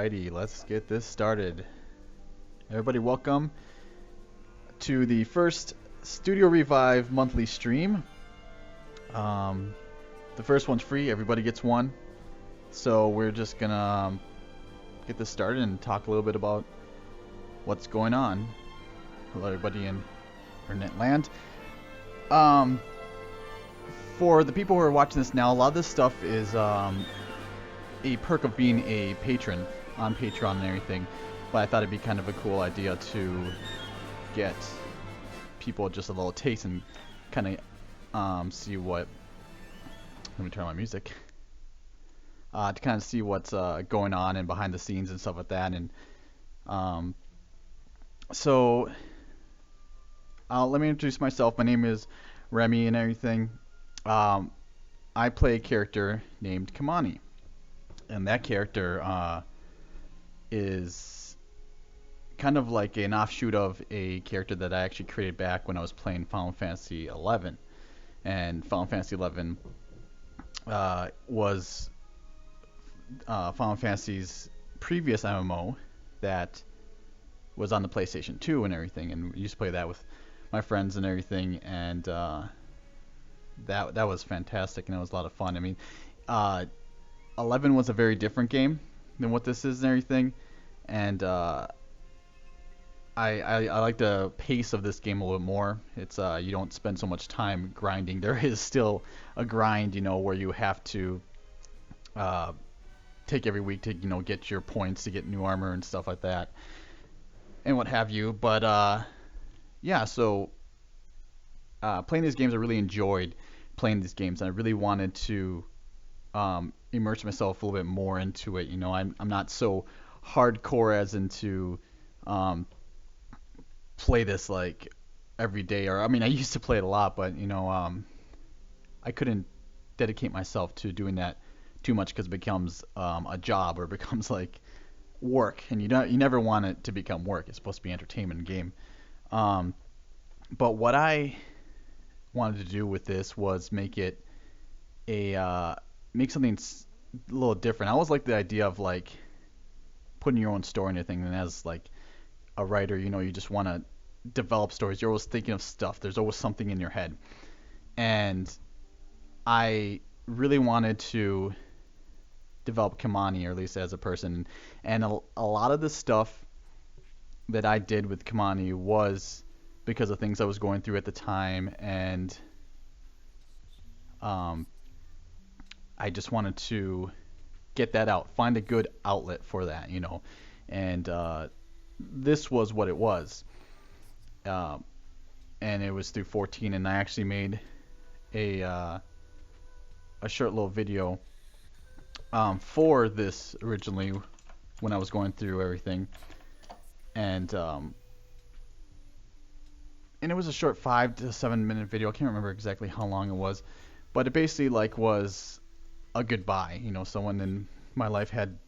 Alrighty, let's get this started. Everybody, welcome to the first Studio Revive monthly stream. The first one's free, everybody gets one. So we're just gonna get this started and talk a little bit about what's going on. Hello, everybody in internet land. For the people who are watching this now, a lot of this stuff is a perk of being a patron on Patreon and everything, but I thought it'd be kind of a cool idea to get people just a little taste and kind of see what. Let me turn on my music. To kind of see what's going on and behind the scenes and stuff like that. And so let me introduce myself. My name is Remy and everything. I play a character named Kamani. And that character is kind of like an offshoot of a character that I actually created back when I was playing Final Fantasy 11. And Final Fantasy 11 was Final Fantasy's previous MMO that was on the PlayStation 2 and everything. And we used to play that with my friends and everything. And that was fantastic, and it was a lot of fun. I mean, 11 was a very different game than what this is and everything, and I like the pace of this game a little bit more. It's you don't spend so much time grinding. There is still a grind, where you have to take every week to get your points to get new armor and stuff like that, and what have you. But yeah, so playing these games, I really enjoyed playing these games, and I really wanted to immerse myself a little bit more into it. I'm not so hardcore as into play this like every day, or I mean, I used to play it a lot, but I couldn't dedicate myself to doing that too much because it becomes a job, or it becomes like work, and you never want it to become work. It's supposed to be entertainment and game. But what I wanted to do with this was make it make something a little different. I always like the idea of like putting your own story in anything, and as like a writer, you just want to develop stories. You're always thinking of stuff. There's always something in your head, and I really wanted to develop Kamani, or at least as a person. And a lot of the stuff that I did with Kamani was because of things I was going through at the time, and I just wanted to get that out, find a good outlet for that, and this was what it was, and it was through 14, and I actually made a short little video for this originally when I was going through everything, and it was a short 5 to 7 minute video. I can't remember exactly how long it was, but it basically was a goodbye. Someone in my life had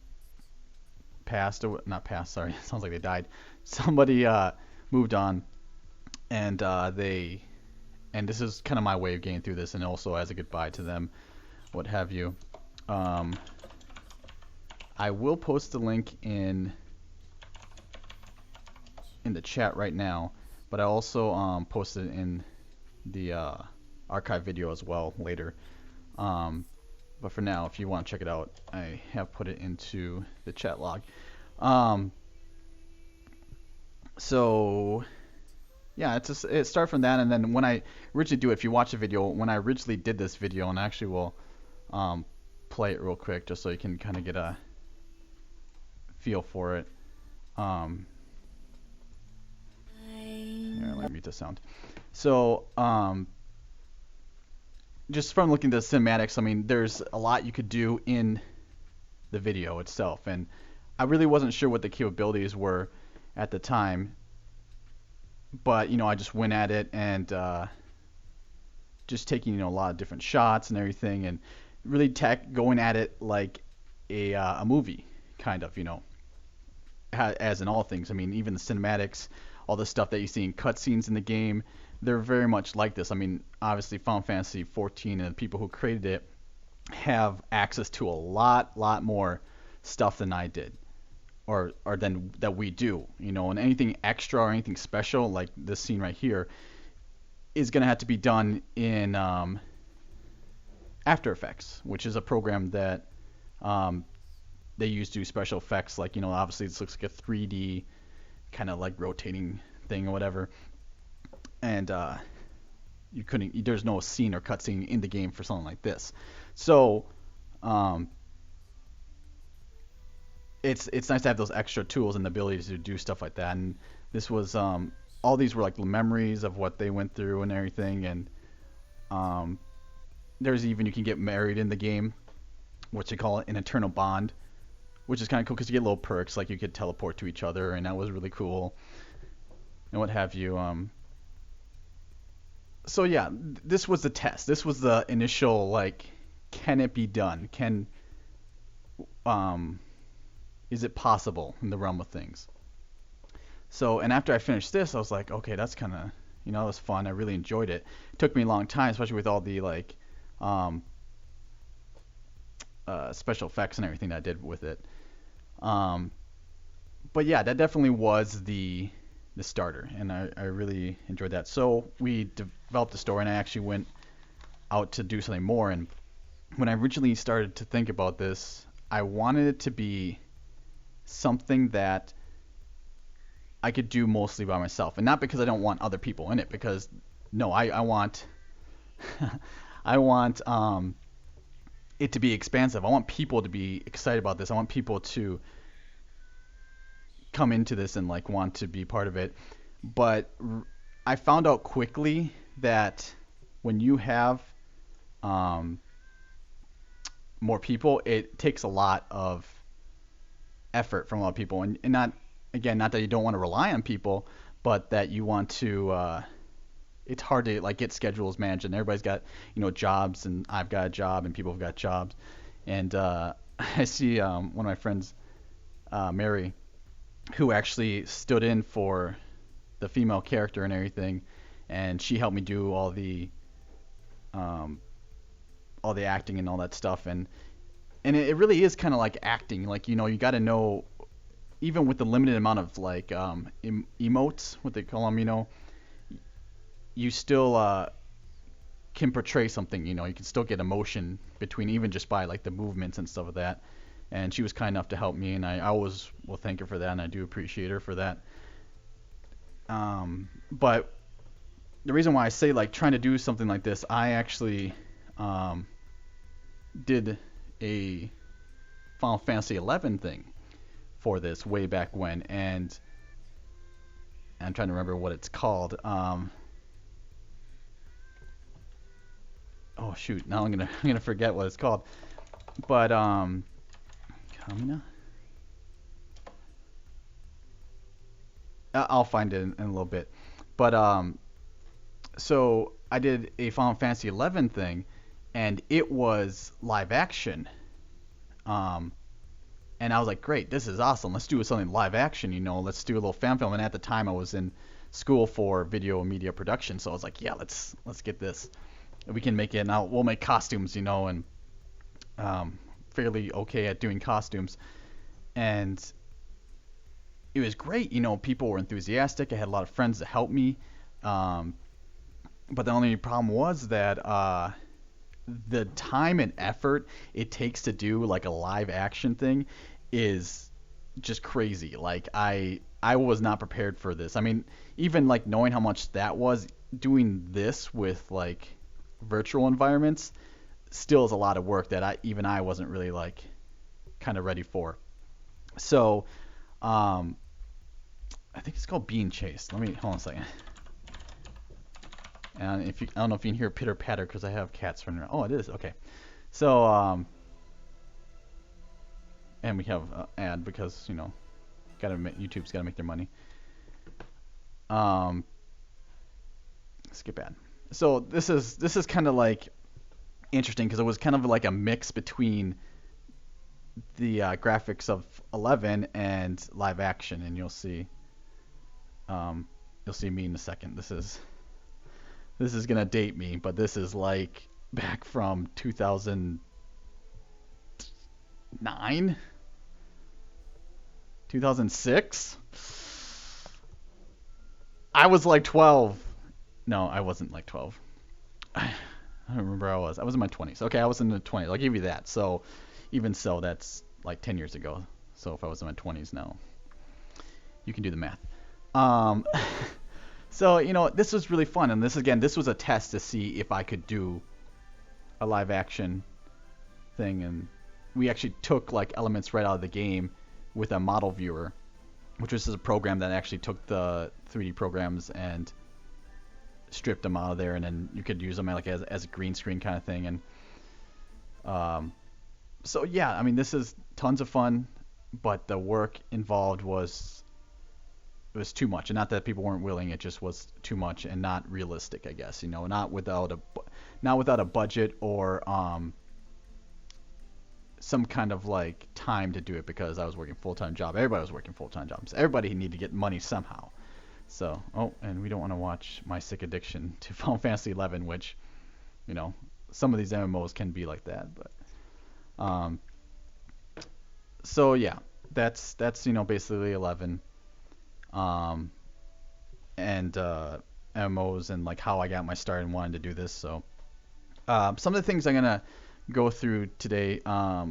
passed, or not passed, sorry, it sounds like they died. Somebody moved on, and this is kind of my way of getting through this, and also as a goodbye to them, what have you. I will post the link in the chat right now, but I also posted it in the archive video as well later. But for now, if you want to check it out, I have put it into the chat log. So yeah, it started from that, and then when I originally if you watch the video, when I originally did this video, and I actually will play it real quick just so you can kind of get a feel for it. Here, let me mute the sound. So, just from looking at the cinematics, I mean, there's a lot you could do in the video itself, and I really wasn't sure what the capabilities were at the time, but I just went at it and just taking a lot of different shots and everything, and really going at it like a movie, kind of, as in all things. I mean, even the cinematics, all the stuff that you see in cutscenes in the game, they're very much like this. I mean, obviously Final Fantasy 14 and the people who created it have access to a lot more stuff than I did. or than that we do, and anything extra or anything special like this scene right here is gonna have to be done in After Effects, which is a program that um, they use to do special effects. Like, obviously this looks like a 3D kind of like rotating thing or whatever, and you couldn't. There's no scene or cutscene in the game for something like this. So um, it's nice to have those extra tools and the ability to do stuff like that. And this was all these were like memories of what they went through and everything. And um, there's even you can get married in the game, what you call it, an eternal bond, which is kind of cool because you get little perks like you could teleport to each other, and that was really cool and what have you. So yeah, this was the test. This was the initial like, can it be done? Um, is it possible in the realm of things? So, and after I finished this, I was like, okay, that's kind of, that was fun. I really enjoyed it. It took me a long time, especially with all the like um, special effects and everything that I did with it. Um, but yeah, that definitely was the starter, and I really enjoyed that. So we developed the story, and I actually went out to do something more. And when I originally started to think about this, I wanted it to be something that I could do mostly by myself, and not because I don't want other people in it. Because no, I want I want it to be expansive. I want people to be excited about this. I want people to come into this and like want to be part of it. But I found out quickly that when you have um, more people, it takes a lot of effort from a lot of people, and not again, not that you don't want to rely on people, but that you want to. It's hard to like get schedules managed, and everybody's got jobs, and I've got a job, and people have got jobs, and I see one of my friends, Mary, who actually stood in for the female character and everything, and she helped me do um, all the acting and all that stuff, and it really is kind of like acting, like you got to know, even with the limited amount of like emotes, what they call them, you still can portray something, you can still get emotion between even just by like the movements and stuff like that. And she was kind enough to help me, and I always will thank her for that, and I do appreciate her for that. But the reason why I say like trying to do something like this, I actually um, did a Final Fantasy 11 thing for this way back when, and I'm trying to remember what it's called. Oh shoot, now I'm gonna forget what it's called. But Kamina? I'll find it in a little bit. But so I did a Final Fantasy 11 thing, and it was live action. Um, and I was like, great, this is awesome. Let's do something live action. Let's do a little fan film. And at the time, I was in school for video and media production, so I was like, yeah, let's get this. We can make it. Now we'll make costumes, and fairly okay at doing costumes. And it was great. People were enthusiastic. I had a lot of friends that helped me. Um, but the only problem was that the time and effort it takes to do like a live action thing is just crazy. Like I was not prepared for this. I mean, even like knowing how much that was, doing this with like virtual environments still is a lot of work that I wasn't really like kind of ready for. So I think it's called Being Chased. Let me hold on a second. And I don't know if you can hear pitter patter because I have cats running around. Oh, it is. Okay. So and we have ad because YouTube's got to make their money. Skip ad. So this is kind of like interesting because it was kind of like a mix between the graphics of 11 and live action, and you'll see me in a second. This is gonna date me, but this is like back from 2009, 2006. I was like 12. No, I wasn't like 12. I don't remember how I was. I was in my 20s. Okay, I was in the 20s. I'll give you that. So, even so, that's like 10 years ago. So if I was in my 20s now, you can do the math. Um, so this was really fun, and this was a test to see if I could do a live action thing, and we actually took like elements right out of the game with a model viewer, which was a program that actually took the 3D programs and stripped them out of there, and then you could use them like as a green screen kind of thing. And so yeah, I mean, this is tons of fun, but the work involved was too much, and not that people weren't willing, it just was too much and not realistic, I guess. Not without a budget or some kind of like time to do it, because I was working full-time job. Everybody was working full-time jobs. Everybody needed to get money somehow. So, and we don't want to watch my sick addiction to Final Fantasy 11, which, some of these MMOs can be like that. But, so yeah, that's basically 11, and MMOs and like how I got my start and wanted to do this. So, some of the things I'm gonna go through today are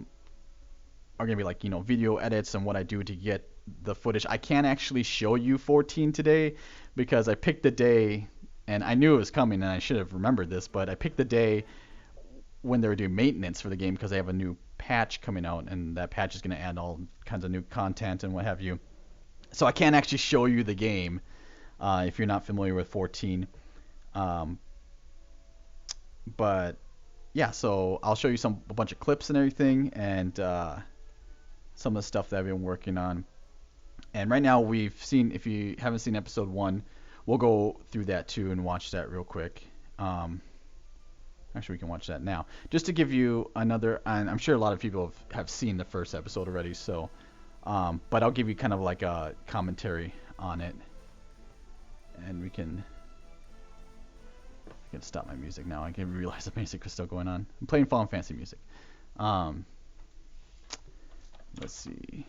gonna be like video edits and what I do to get the footage. I can't actually show you 14 today because I picked the day, and I knew it was coming, and I should have remembered this, but I picked the day when they were doing maintenance for the game because they have a new patch coming out, and that patch is going to add all kinds of new content and what have you. So I can't actually show you the game if you're not familiar with 14. But yeah, so I'll show you a bunch of clips and everything, and some of the stuff that I've been working on. And right now if you haven't seen episode 1, we'll go through that too and watch that real quick. Actually, we can watch that now. Just to give you another, and I'm sure a lot of people have seen the first episode already, so, but I'll give you kind of like a commentary on it. And I can stop my music now. I can realize the music was still going on. I'm playing Final Fantasy music. Let's see.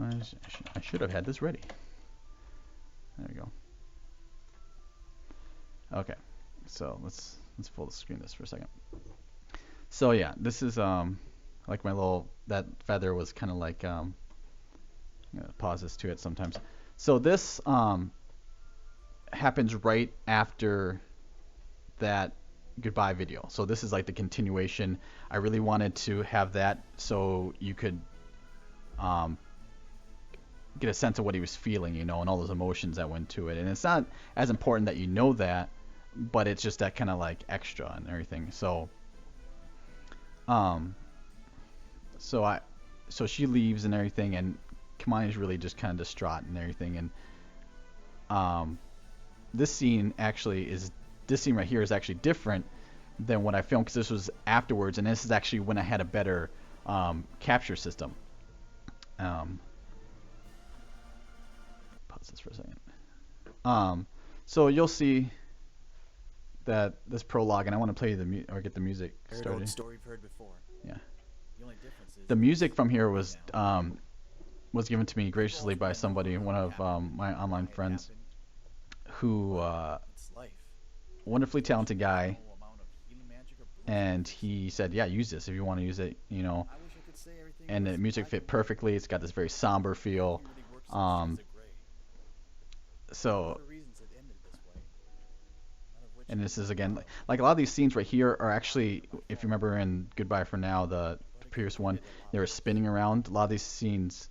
I should have had this ready. There we go. Okay, so let's full screen this for a second. So yeah, this is like my that feather was kind of like I'm gonna pause this to it sometimes. So this happens right after that goodbye video. So this is like the continuation. I really wanted to have that so you could get a sense of what he was feeling, and all those emotions that went to it. And it's not as important that you know that, but it's just that kind of like extra and everything. So, so she leaves and everything, and Kamani's really just kind of distraught and everything. And this scene right here is actually different than what I filmed, because this was afterwards, and this is actually when I had a better capture system. Pause this for a second. So you'll see that this prologue, and I want to play get the music started. Story you've heard before. Yeah. The only difference is The music from here was given to me graciously by somebody, one of my online friends, who it's life. wonderfully talented guy, No amount of healing magic or booze. and he said, yeah, use this if you want to use it, I wish I could say everything and the was music black fit and white. perfectly. It's got this very somber feel. It really works in Um, shades of gray. A lot So, of reasons it ended this way. None of which and this is again, like a lot of these scenes right here are actually, if you remember in Goodbye for Now, the previous one, they were spinning around. A lot of these scenes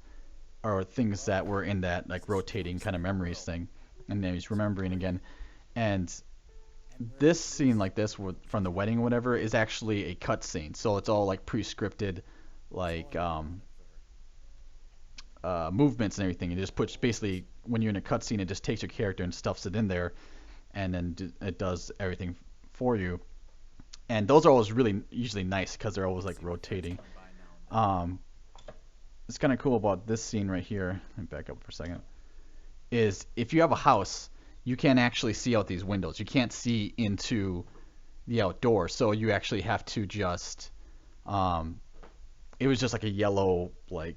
are things that were in that like rotating kind of memories thing, and then he's remembering again. And this scene like this from the wedding or whatever is actually a cut scene, so it's all like pre-scripted, like movements and everything. It just puts, basically when you're in a cut scene, it just takes your character and stuffs it in there, and then it does everything for you. And those are always really usually nice because they're always like rotating. It's kind of cool about this scene right here. Let me back up for a second. Is if you have a house, you can't actually see out these windows. You can't see into the outdoors, so you actually have to just it was just like a yellow like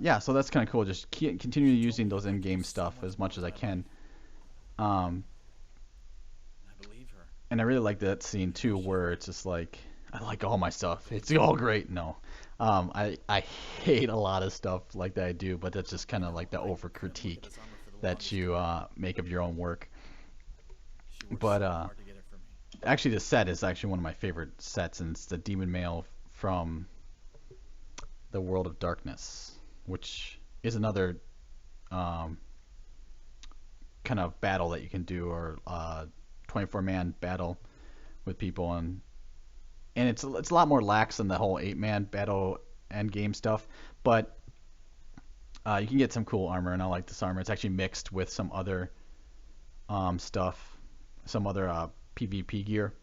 yeah, so that's kind of cool. Just continue She told using me those you'd like to in-game give stuff someone as much more as I of my can. life. Um, I believe her. and I really like that scene I know too, she's where right. it's just like I like all my stuff. It's all great. No, I hate a lot of stuff like that I do, but that's just kind You of know, like the I over couldn't look at critique his armor for the that longest you time. make of your own work. She worked But so hard to get it for me. actually, the set is actually one of my favorite sets, and it's the Demon Male from the World of Darkness, which is another um, kind of battle that you can do, or 24-man battle with people, and it's a lot more lax than the whole 8-man battle end game stuff, but you can get some cool armor, and I like this armor. It's actually mixed with some other stuff, some other PvP gear,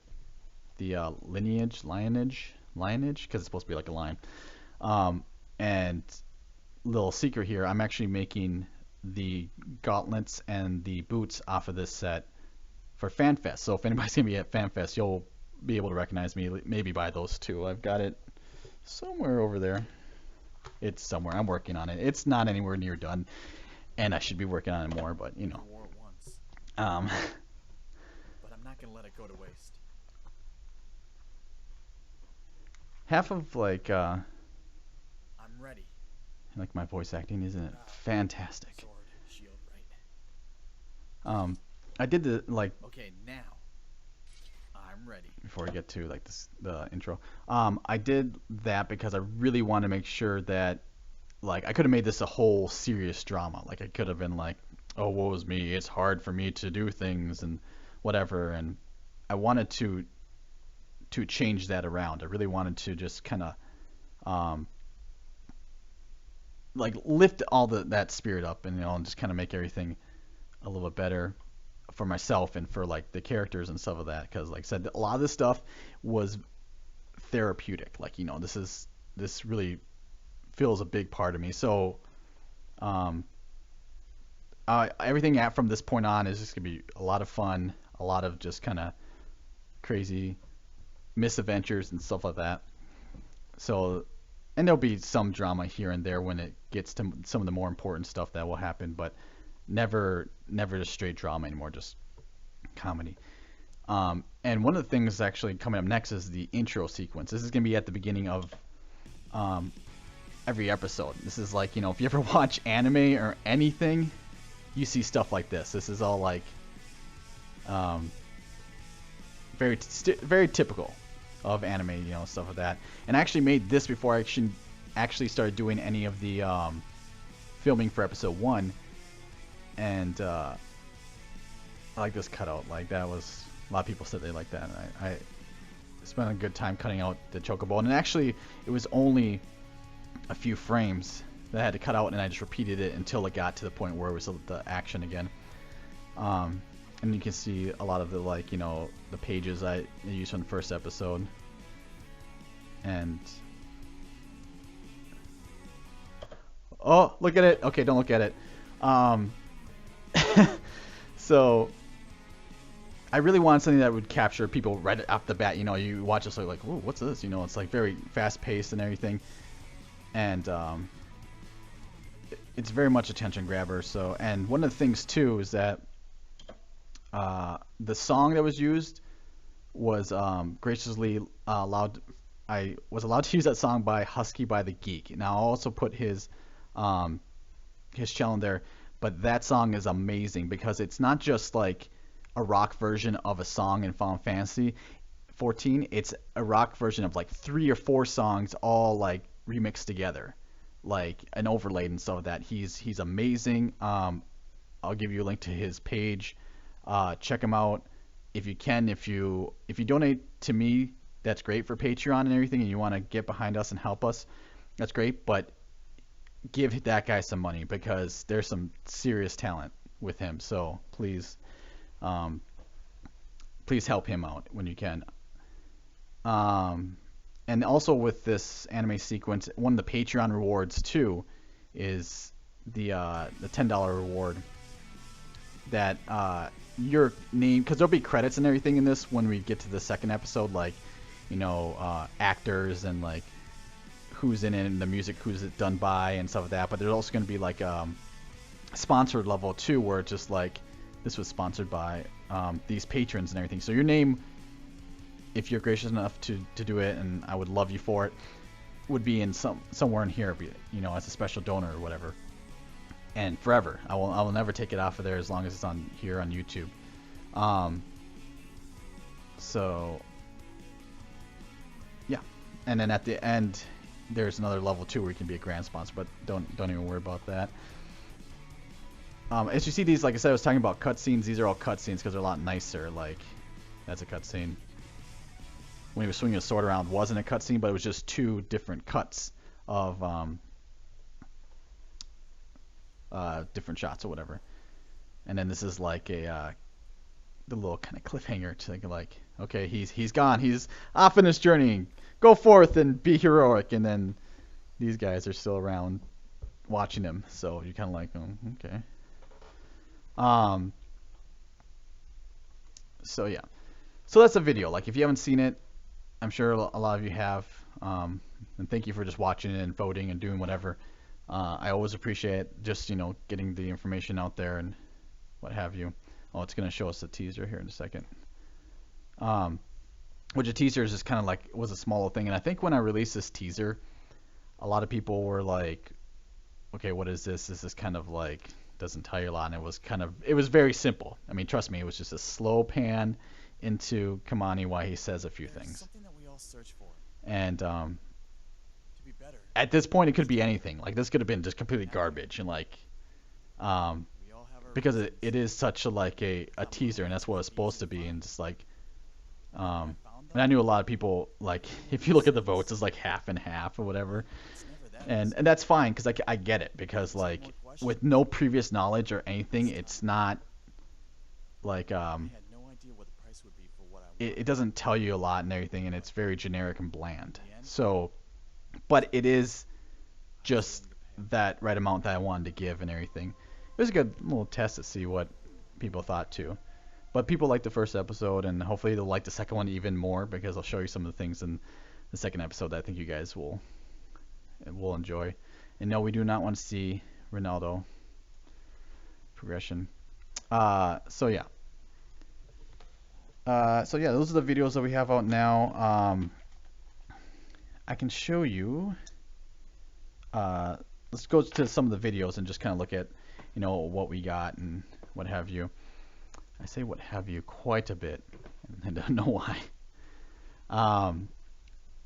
the lineage, because it's supposed to be like a lion. Um, and little secret here, I'm actually making the gauntlets and the boots off of this set for FanFest. So if anybody's gonna be at FanFest, you'll be able to recognize me maybe by those two. I've got it somewhere over there. It's somewhere. I'm working on it. It's not anywhere near done, and I should be working on it more. But I never wore it once, um, but I'm not gonna let it go to waste. half of I'm ready. like my voice acting, isn't it Ah, fantastic? sword, shield, right. Um, I did the like Okay, now I'm ready. before we get to like this the intro. I did that because I really want to make sure that like I could have made this a whole serious drama. Like I could have been like, oh, woe is me. It's hard for me to do things and whatever. And I wanted to change that around. I really wanted to just kind of um, like lift all that spirit up, and and just kind of make everything a little bit better for myself and for like the characters and stuff of that. Because like I said, a lot of this stuff was therapeutic. Like this really feels a big part of me. So um, everything from this point on is just gonna be a lot of fun, a lot of just kind of crazy misadventures and stuff like that. So, and there'll be some drama here and there when it gets to some of the more important stuff that will happen, but never just straight drama anymore, just comedy. And one of the things actually coming up next is the intro sequence. This is gonna be at the beginning of um, every episode. This is like, if you ever watch anime or anything, you see stuff like this. This is all like um, very typical of anime, stuff like that. And I actually made this before I actually started doing any of the filming for episode 1. And I like this cutout. Like that was a lot of people said they like that. And I spent a good time cutting out the chocobo. And actually, it was only a few frames that I had to cut out, and I just repeated it until it got to the point where it was the action again. And you can see a lot of the the pages I used from the first episode. And oh, look at it. Okay, don't look at it. So I really wanted something that would capture people right off the bat. You watch this like, "Ooh, what's this?" It's like very fast paced and everything, and it's very much attention grabber. So, and one of the things too is that the song that was used was graciously allowed. I was allowed to use that song by Husky by the Geek. Now I'll also put his channel in there, but that song is amazing because it's not just like a rock version of a song in Final Fantasy 14. It's a rock version of like 3 or 4 songs all like remixed together, like an overlaid and stuff like that. He's amazing. I'll give you a link to his page. Check him out if you can. If you donate to me, that's great for Patreon and everything, and you want to get behind us and help us, that's great. But give that guy some money because there's some serious talent with him. So um, please help him out when you can. And also with this anime sequence, one of the Patreon rewards too is the $10 reward that your name, because there'll be credits and everything in this when we get to the second episode, like actors and like who's in it and the music who's it done by and stuff like that. But there's also going to be like sponsored level too, where it's just like this was sponsored by these patrons and everything. So your name, if you're gracious enough to do it, and I would love you for it, would be in somewhere in here, you know, as a special donor or whatever. And forever, I will never take it off of there as long as it's on here on YouTube. So yeah, and then at the end there's another level too where you can be a grand sponsor, but don't even worry about that. As you see these, like I said, I was talking about cutscenes. These are all cutscenes because they're a lot nicer. Like that's a cutscene. When he was swinging a sword around wasn't a cutscene, but it was just two different cuts of different shots or whatever. And then this is like the little kind of cliffhanger to think like, okay, he's gone, he's off in his journey, go forth and be heroic, and then these guys are still around watching him, so you're kind of like, oh, okay. So yeah, so that's a video. Like if you haven't seen it, I'm sure a lot of you have, and thank you for just watching it and voting and doing whatever. I always appreciate just, you know, getting the information out there and what have you. Oh, it's going to show us the teaser here in a second. Which a teaser is just kind of like, was a small thing. And I think when I released this teaser, a lot of people were like, okay, what is this? This is kind of like, doesn't tell you a lot. And it was very simple. I mean, trust me, it was just a slow pan into Kamani while he says a few things. Something that we all search for. And To be better. at this point, it could be anything. Like this could have been just completely garbage, and like, We all have our because reasons. it is such a like a teaser, and that's what it's supposed to be, and just like, Found and I knew a lot of people, like, if you look at the votes, it's like half and half or whatever, It's never that and easy. that's fine because I get it, because like with no previous knowledge or anything, it's not like I had no idea what the price would be for what I wanted. it doesn't tell you a lot and everything, and it's very generic and bland. In the end, So, but it is just willing to pay. that right amount that I wanted to give and everything. It was a good little test to see what people thought too. But people liked the first episode, and hopefully they'll like the second one even more, because I'll show you some of the things in the second episode that I think you guys will enjoy. And no, we do not want to see Ronaldo progression. So yeah. So yeah, those are the videos that we have out now. I can show you. Let's go to some of the videos and just kind of look at, you know, what we got and what have you. I say what have you quite a bit, and I don't know why.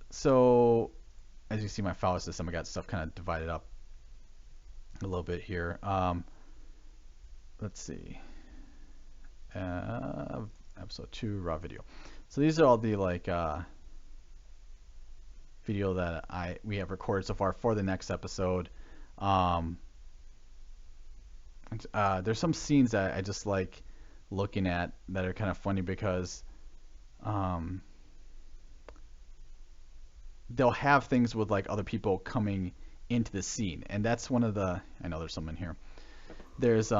So as you see, my file system, I got stuff kind of divided up a little bit here. Let's see. Episode 2 raw video. So these are all the like video that we have recorded so far for the next episode. There's some scenes that I just like looking at that are kind of funny, because they'll have things with like other people coming into the scene, and that's one of the, I know there's some in here. There's if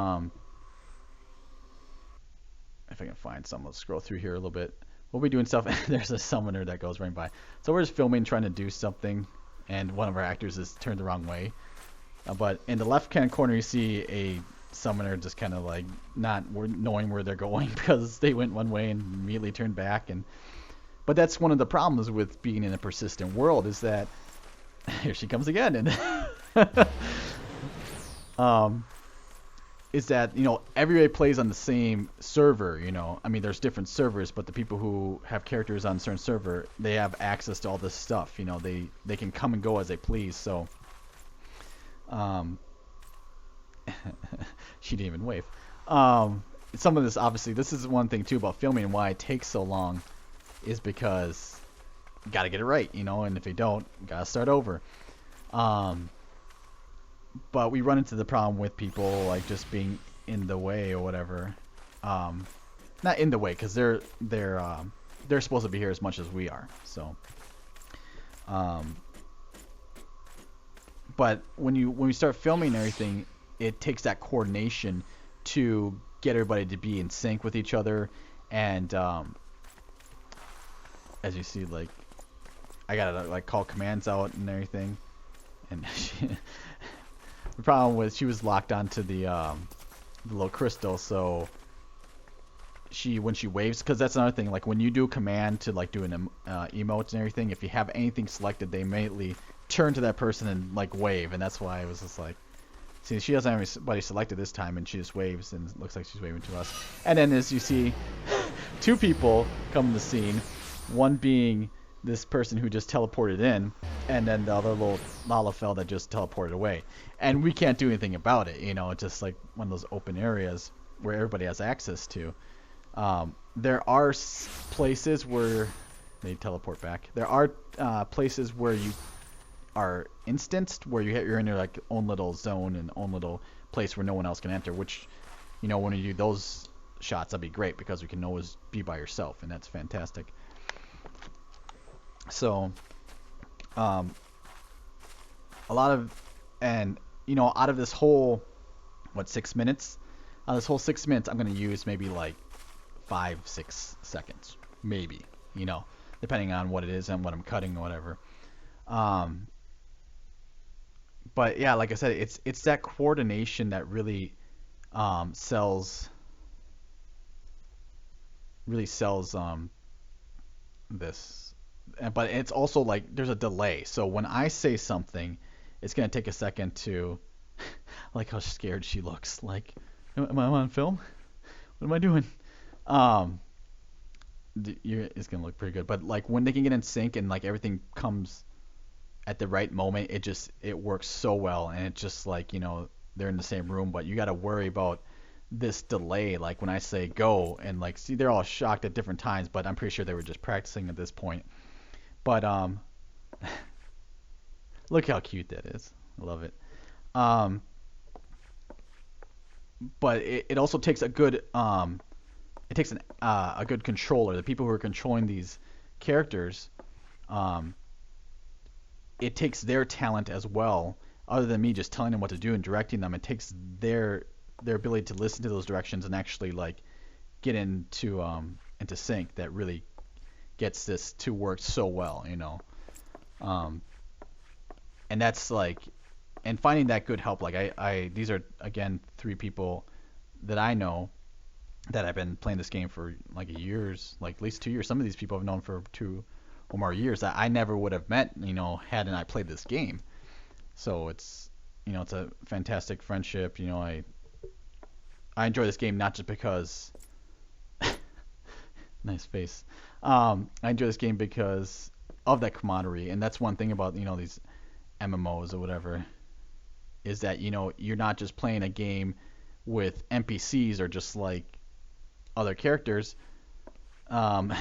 I can find some, let's scroll through here a little bit. We'll be doing stuff. There's a summoner that goes right by. So we're just filming, trying to do something, and one of our actors is turned the wrong way. But in the left-hand corner, you see a summoner just kind of like not knowing where they're going, because they went one way and immediately turned back. But that's one of the problems with being in a persistent world, is that here she comes again, and is that, you know, everybody plays on the same server, you know. I mean, there's different servers, but the people who have characters on a certain server, they have access to all this stuff, you know. They can come and go as they please. So she didn't even wave. Some of this, obviously, this is one thing too about filming, and why it takes so long, is because you gotta get it right, you know, and if you don't, you gotta start over. But we run into the problem with people like just being in the way or whatever. Not in the way, because they're supposed to be here as much as we are. So, but when we start filming and everything, it takes that coordination to get everybody to be in sync with each other. And as you see, like, I gotta like call commands out and everything. And the problem was she was locked onto the little crystal, so she when she waves, because that's another thing. Like when you do a command to like do an emote and everything, if you have anything selected, they immediately turn to that person and like wave, and that's why I was just like, see, she doesn't have anybody selected this time, and she just waves, and it looks like she's waving to us. And then as you see, two people come to the scene, one being this person who just teleported in, and then the other little Lalafell that just teleported away. And we can't do anything about it, you know, it's just like one of those open areas where everybody has access to. There are places where they teleport back. There are places where you are instanced, where you're in your like own little zone and own little place where no one else can enter. Which, you know, when you do those shots, that'd be great because you can always be by yourself, and that's fantastic. So, a lot of, and you know, out of this whole what 6 minutes, out of this whole 6 minutes, I'm gonna use maybe like 5-6 seconds, maybe, you know, depending on what it is and what I'm cutting or whatever. Um, but yeah, like I said, it's that coordination that sells sells this. But it's also like there's a delay. So when I say something, it's gonna take a second to like how scared she looks. Like, am I on film? What am I doing? Um, it's gonna look pretty good. But like when they can get in sync and like everything comes at the right moment, it works so well, and it's just like, you know, they're in the same room, but you got to worry about this delay. Like when I say go, and like, see, they're all shocked at different times, but I'm pretty sure they were just practicing at this point. But look how cute that is. I love it. Um, but it also takes a good controller. The people who are controlling these characters, um, it takes their talent as well. Other than me just telling them what to do and directing them, it takes their ability to listen to those directions and actually like get into sync that really gets this to work so well, you know. Um, and that's like, and finding that good help. Like I these are again three people that I know that I've been playing this game for like years, like at least 2 years. Some of these people I've known for 2 or more years that I never would have met, you know, hadn't I played this game. So it's, you know, it's a fantastic friendship. You know, I enjoy this game not just because nice face. I enjoy this game because of that camaraderie, and that's one thing about, you know, these MMOs or whatever, is that, you know, you're not just playing a game with NPCs or just like other characters. Um,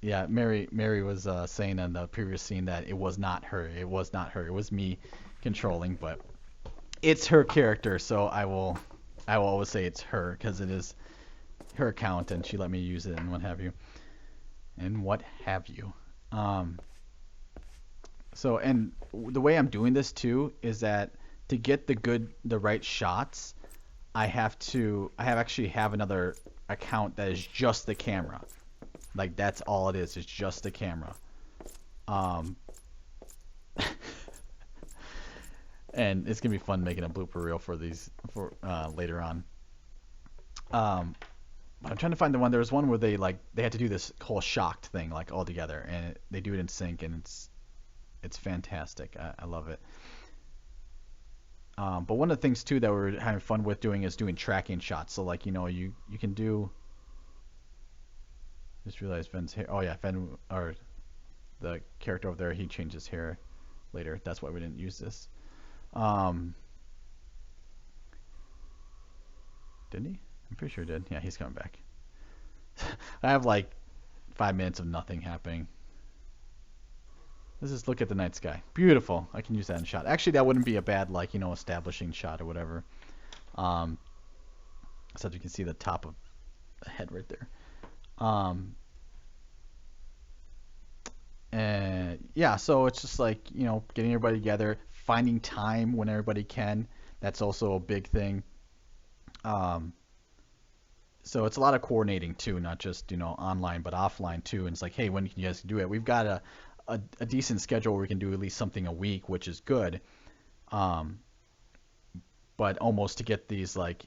yeah, Mary was saying in the previous scene that it was not her. It was not her. It was me controlling, but it's her character, so I will always say it's her because it is her account and she let me use it and what have you. And what have you. Um, so, and the way I'm doing this too is that to get the right shots, I actually have another account that is just the camera. Like that's all it is. It's just the camera. Um, and it's gonna be fun making a blooper reel for these for later on. Um, I'm trying to find the one. There was one where they had to do this whole shocked thing like all together, and they do it in sync, and it's fantastic. I love it. But one of the things too that we're having fun with doing is doing tracking shots. So like, you know, you can do. Just realized Fenn's hair. Oh yeah, Fenn, or the character over there, he changed his hair later. That's why we didn't use this. Um, didn't he? I'm pretty sure he did. Yeah, he's coming back. I have like 5 minutes of nothing happening. Let's just look at the night sky. Beautiful. I can use that in shot. Actually, that wouldn't be a bad, like, you know, establishing shot or whatever. Um, so you can see the top of the head right there. Um, and yeah, so it's just like, you know, getting everybody together, finding time when everybody can. That's also a big thing. Um, So it's a lot of coordinating too, not just online but offline too. And it's like, hey, when can you guys do it? We've got a decent schedule where we can do at least something a week, which is good. Um, but almost to get these like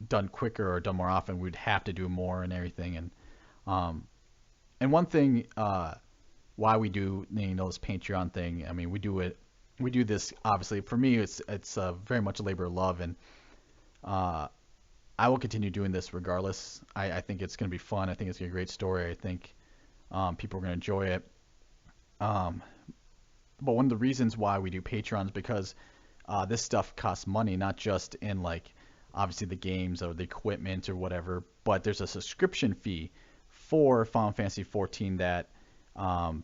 done quicker or done more often, we'd have to do more and everything. Um, and one thing why we do this Patreon thing, I mean, we do this obviously for me. It's very much a labor of love, and uh, I will continue doing this regardless. I think it's going to be fun. I think it's going to be a great story. I think people are going to enjoy it. Um, but one of the reasons why we do Patreon is because this stuff costs money, not just in like obviously the games or the equipment or whatever, but there's a subscription fee for Final Fantasy 14 that um,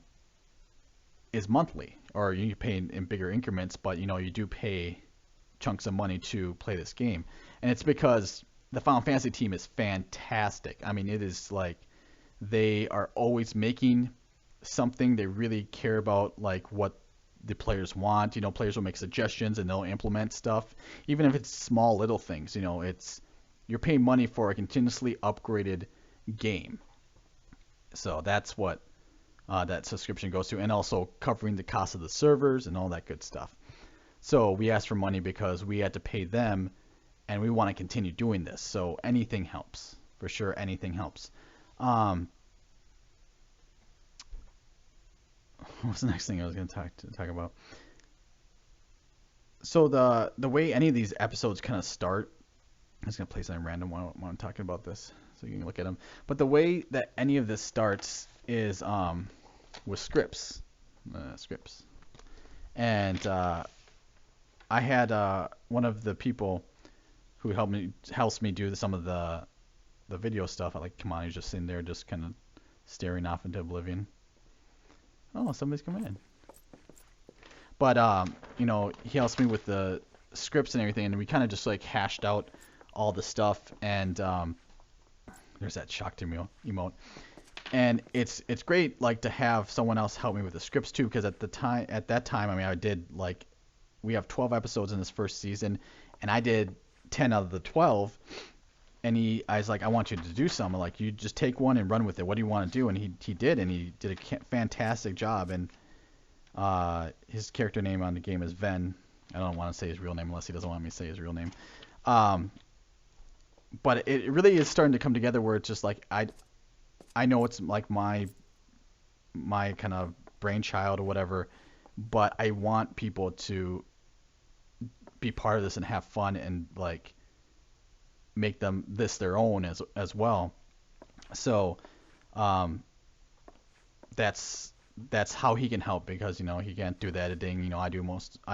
is monthly, or you pay in bigger increments, but you do pay chunks of money to play this game, and it's because the Final Fantasy team is fantastic. I mean, it is like they are always making something. They really care about like what the players want. Players will make suggestions and they'll implement stuff, even if it's small little things. It's you're paying money for a continuously upgraded game. So that's what that subscription goes to, and also covering the cost of the servers and all that good stuff. So we asked for money because we had to pay them, and we want to continue doing this. So anything helps, for sure. Anything helps. Um, what's the next thing I was going to talk about? So the way any of these episodes kind of start, I'm just going to play something random while I'm talking about this, so you can look at them. But the way that any of this starts is with scripts, and I had one of the people who helps me do some of the video stuff. I like, come on, he's just sitting there, just kind of staring off into oblivion. Oh, somebody's coming in. But he helps me with the scripts and everything, and we kind of just like hashed out all the stuff. And there's that shocked emote. And it's great like to have someone else help me with the scripts too, because at that time, I mean, I did like we have 12 episodes in this first season, and I did 10 out of the 12. And I was like, I want you to do some. Like, you just take one and run with it. What do you want to do? And he did, and he did a fantastic job. And his character name on the game is Ven. I don't want to say his real name unless he doesn't want me to say his real name. Um, but it really is starting to come together where it's just like I know it's like my kind of brainchild or whatever, but I want people to be part of this and have fun and like make them this their own as well. So that's how he can help, because he can't do the editing. I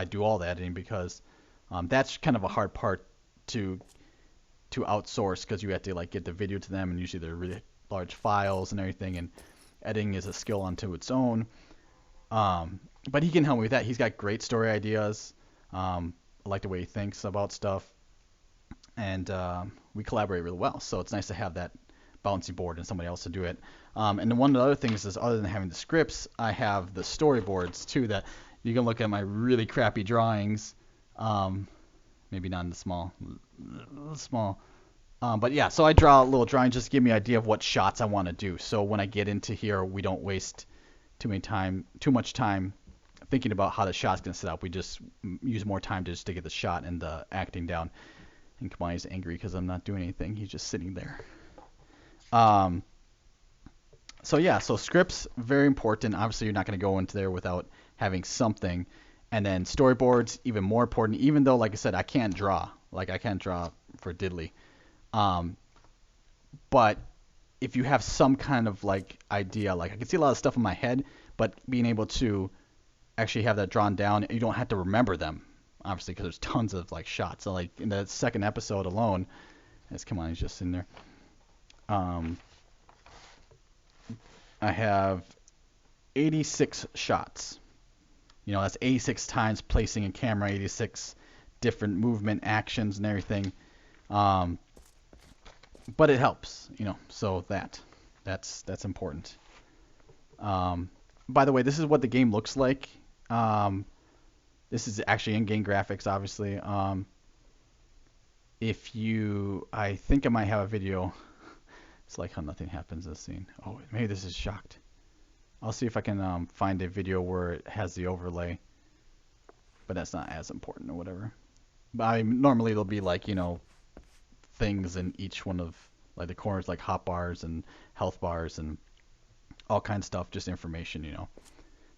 do all the editing, because that's kind of a hard part to outsource, because you have to like get the video to them, and usually they're really large files and everything, and editing is a skill unto its own. But he can help me with that. He's got great story ideas. I like the way he thinks about stuff, and we collaborate really well. So it's nice to have that bouncy board and somebody else to do it. And then one of the other things is, other than having the scripts, I have the storyboards too, that you can look at my really crappy drawings. Maybe not in the small. But yeah, so I draw a little drawing, just to give me an idea of what shots I want to do. So when I get into here, we don't waste too much time thinking about how the shot's gonna set up. We just use more time just to get the shot and the acting down. And Kamani's angry because I'm not doing anything. He's just sitting there. So yeah, so scripts, very important. Obviously, you're not going to go into there without having something. And then storyboards, even more important, even though, like I said, I can't draw. Like, I can't draw for diddly. But if you have some kind of, like, idea, like, I can see a lot of stuff in my head, but being able to actually have that drawn down, you don't have to remember them, obviously, because there's tons of, like, shots. So, like, in the second episode alone, come on, he's just in there. I have 86 shots. That's 86 times placing a camera, 86 different movement actions and everything. But it helps, so that's important. By the way, this is what the game looks like. This is actually in-game graphics, obviously. if you, I think I might have a video. It's like how nothing happens in this scene. Oh, maybe this is shocked. I'll see if I can find a video where it has the overlay, but that's not as important or whatever. But normally it'll be like, things in each one of like the corners, like hot bars and health bars and all kinds of stuff, just information.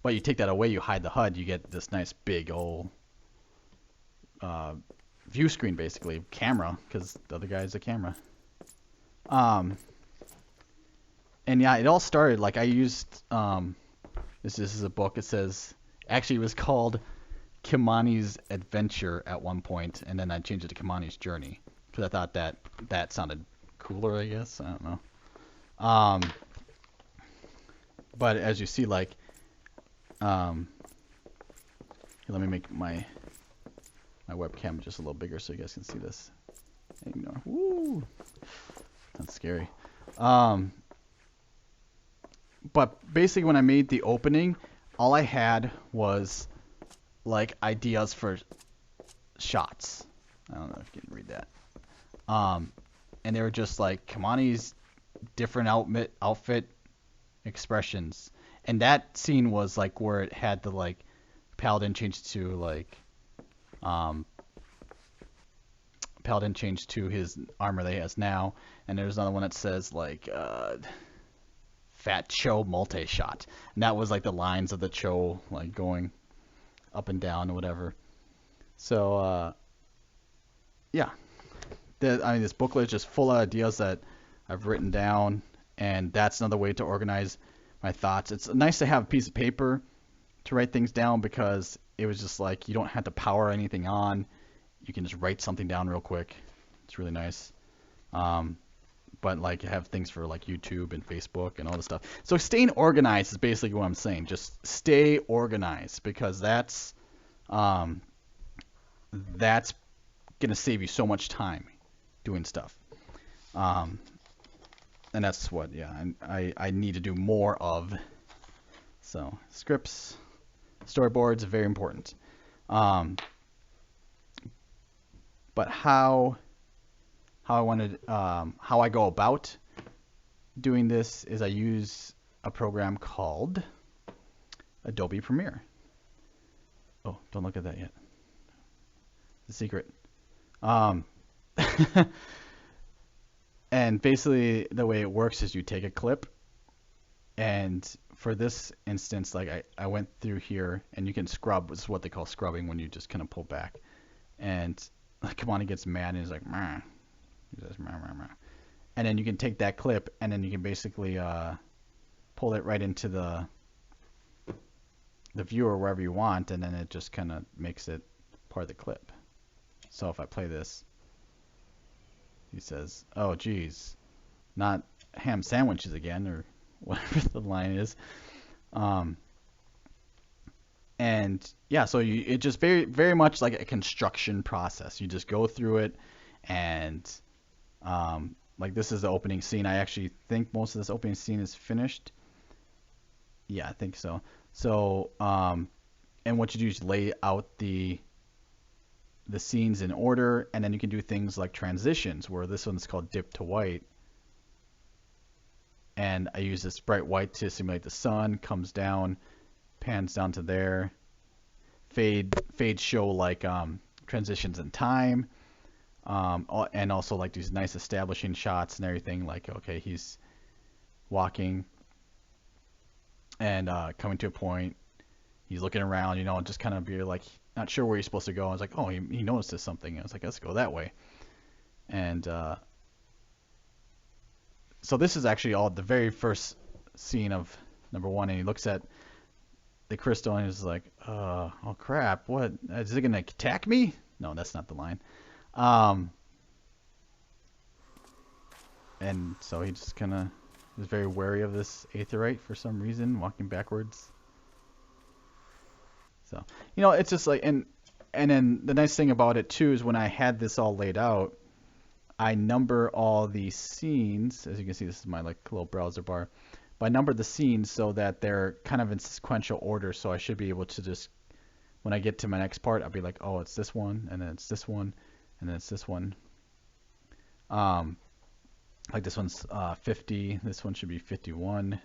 But you take that away, you hide the HUD, you get this nice big old uh, view screen, basically camera, because the other guy is a camera. Um, and yeah, it all started like I used this is a book. It says actually it was called Kimani's Adventure at one point, and then I changed it to Kimani's Journey because I thought that sounded cooler. I guess I don't know. Um, but as you see, like, here, let me make my webcam just a little bigger so you guys can see this. Ignore. Woo, that's scary. But basically, when I made the opening, all I had was like ideas for shots. I don't know if you can read that. And they were just like Kamani's different outfit expressions, and that scene was like where it had the like Paladin changed to like Paladin changed to his armor that he has now, and there's another one that says like Fat Cho multi-shot, and that was like the lines of the Cho like going up and down or whatever. So yeah, this booklet is just full of ideas that I've written down, and that's another way to organize my thoughts. It's nice to have a piece of paper to write things down because it was just like you don't have to power anything on. You can just write something down real quick. It's really nice. But like have things for like YouTube and Facebook and all this stuff. So staying organized is basically what I'm saying. Just stay organized because that's gonna save you so much time doing stuff. And that's what I need to do more of. So scripts, storyboards, very important. But how I go about doing this is I use a program called Adobe Premiere. Oh, don't look at that yet. The secret. And basically the way it works is you take a clip, and for this instance, like I went through here, and you can scrub. This is what they call scrubbing, when you just kind of pull back. And like Kamani gets mad and he's like, meh. He says, meh, meh, meh. And then you can take that clip, and then you can basically pull it right into the viewer wherever you want, and then it just kind of makes it part of the clip. So if I play this, he says, oh geez, not ham sandwiches again, or whatever the line is. And yeah, so it just very, very much like a construction process. You just go through it, and like this is the opening scene. I actually think most of this opening scene is finished. Yeah, I think so. So, and what you do is lay out the scenes in order, and then you can do things like transitions, where this one's called dip to white. And I use this bright white to simulate the sun, comes down, pans down to there. Fades show like transitions in time, and also like these nice establishing shots and everything. Like, okay, he's walking and coming to a point. He's looking around, and just kind of be like not sure where he's supposed to go. I was like, oh, he notices something. I was like, let's go that way. And so this is actually all the very first scene of number one, and he looks at the crystal and he's like, oh crap, what is it gonna attack me? No, that's not the line. And so he just kind of is very wary of this aetheryte for some reason, walking backwards. So it's just like, and then the nice thing about it too is when I had this all laid out, I number all these scenes. As you can see, this is my like little browser bar. But I numbered the scenes so that they're kind of in sequential order, so I should be able to just, when I get to my next part, I'll be like, oh, it's this one, and then it's this one, and then it's this one. Um, like this one's 50. This one should be 51.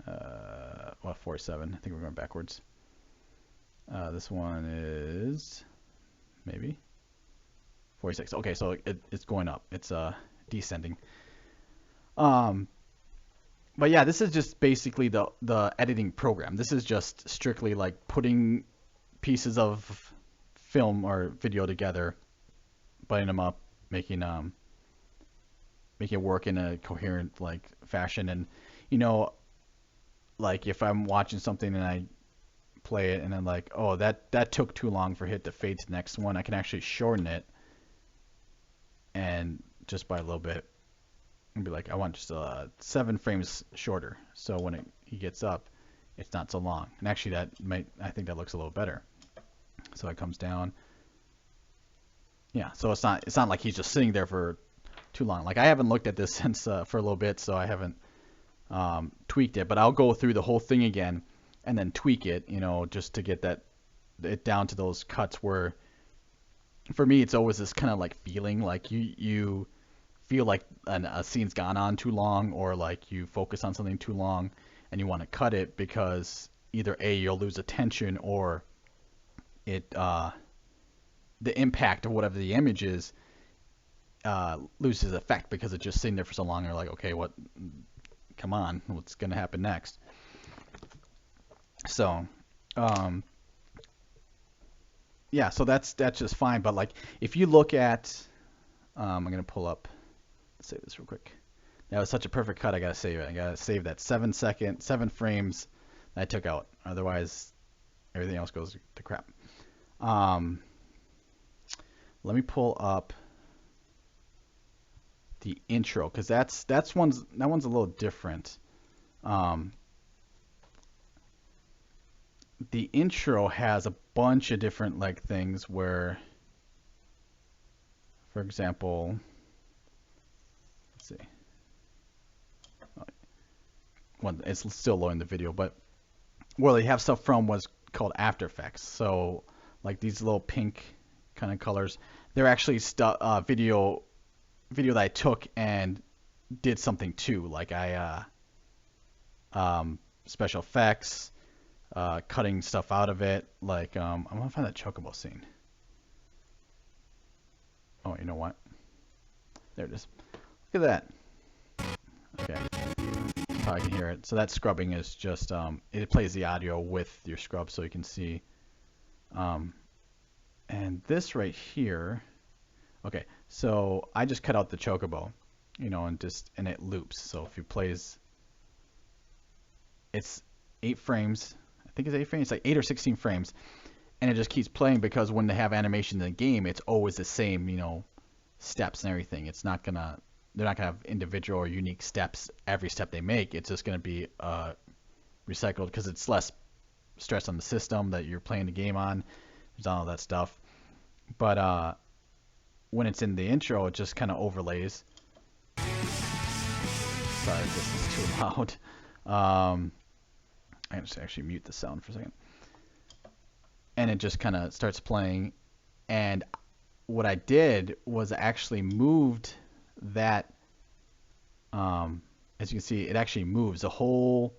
Well, 47. I think we're going backwards. This one is maybe 46. Okay, so it's going up. It's descending. Um, but yeah, this is just basically the editing program. This is just strictly like putting pieces of film or video together, butting them up, making make it work in a coherent like fashion. And you know, like if I'm watching something and I play it and then like, oh, that took too long for it to fade to the next one, I can actually shorten it and just by a little bit and be like, I want just 7 frames shorter. So when he gets up, it's not so long. And actually, I think that looks a little better. So it comes down. Yeah. So it's not like he's just sitting there for too long. Like I haven't looked at this since for a little bit, so I haven't tweaked it. But I'll go through the whole thing again and then tweak it, just to get it down to those cuts where, for me, it's always this kind of like feeling like you feel like a scene's gone on too long, or like you focus on something too long and you want to cut it because either A, you'll lose attention, or it the impact of whatever the image is loses effect because it's just sitting there for so long. You're like, okay, come on, what's gonna happen next? So yeah, so that's just fine. But like if you look at I'm gonna pull up, let's save this real quick. That was such a perfect cut. I gotta save it. I gotta save that 7 frames that I took out. Otherwise, everything else goes to crap. Let me pull up the intro because that one's a little different. The intro has a bunch of different like things where, for example, let's see. It's still loading the video, but where they have stuff from was called After Effects. So like these little pink kind of colors, they're actually video that I took and did something to. Like I special effects, cutting stuff out of it. Like I'm gonna find that chocobo scene. Oh, you know what? There it is. Look at that. Okay. Probably can hear it. So that scrubbing is just it plays the audio with your scrub, so you can see. And this right here. Okay, so I just cut out the chocobo, and it loops. So if you plays, it's 8 frames. I think it's 8 frames. It's like 8 or 16 frames, and it just keeps playing because when they have animation in the game, it's always the same, steps and everything. They're not gonna have individual or unique steps every step they make. It's just gonna be recycled because it's less stress on the system that you're playing the game on. There's all that stuff, but when it's in the intro, it just kind of overlays. Sorry, this is too loud. I just actually mute the sound for a second. And it just kind of starts playing. And what I did was I actually moved that. As you can see, it actually moves. The whole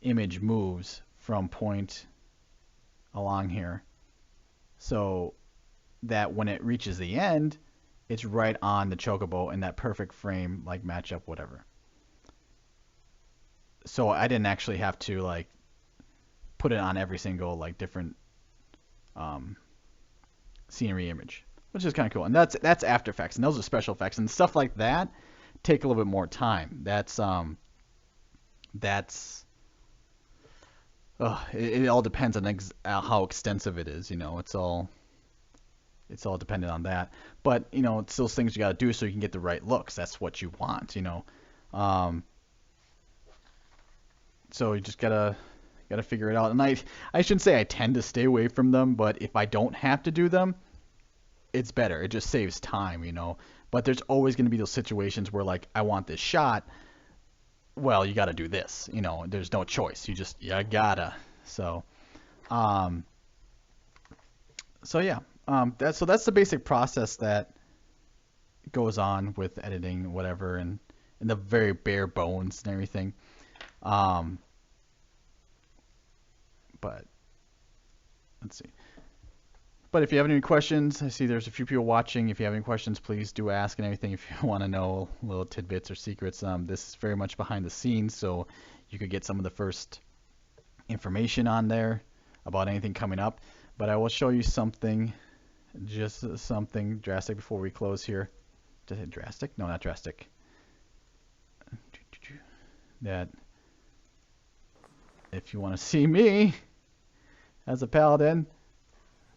image moves from point along here. So that when it reaches the end, it's right on the chocobo in that perfect frame, like matchup, whatever. So I didn't actually have to like put it on every single like different scenery image, which is kind of cool. And that's After Effects, and those are special effects and stuff like that take a little bit more time. It all depends on how extensive it is. It's all dependent on that. But it's those things you got to do so you can get the right looks. That's what you want. So you just gotta figure it out. And I shouldn't say I tend to stay away from them, but if I don't have to do them, it's better. It just saves time. But there's always going to be those situations where like I want this shot. Well, you got to do this. There's no choice. You gotta. So yeah. That's the basic process that goes on with editing, whatever, and the very bare bones and everything. Um, but let's see. But if you have any questions, I see there's a few people watching. If you have any questions, please do ask and everything. If you want to know little tidbits or secrets, this is very much behind the scenes, so you could get some of the first information on there about anything coming up. But I will show you something, just something drastic before we close here. Did I say drastic? No, not drastic. That if you want to see me as a paladin,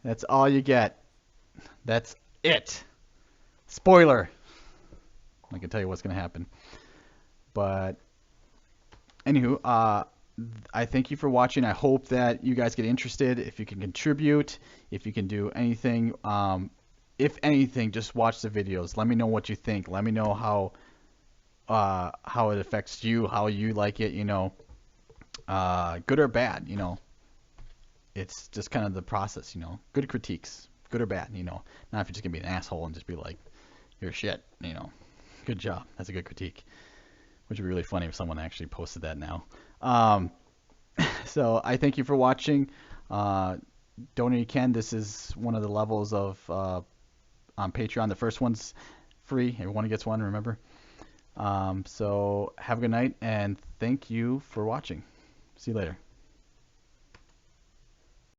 that's all you get. That's it. Spoiler. I can tell you what's going to happen. But anywho, I thank you for watching. I hope that you guys get interested. If you can contribute, if you can do anything, if anything, just watch the videos. Let me know what you think. Let me know how it affects you, how you like it. Good or bad. It's just kind of the process. Good critiques, good or bad. Not if you're just gonna be an asshole and just be like, you're shit. Good job. That's a good critique. Which would be really funny if someone actually posted that now. Um, so I thank you for watching. Donate you can. This is one of the levels of on Patreon. The first one's free. Everyone gets one, remember? So have a good night and thank you for watching. See you later.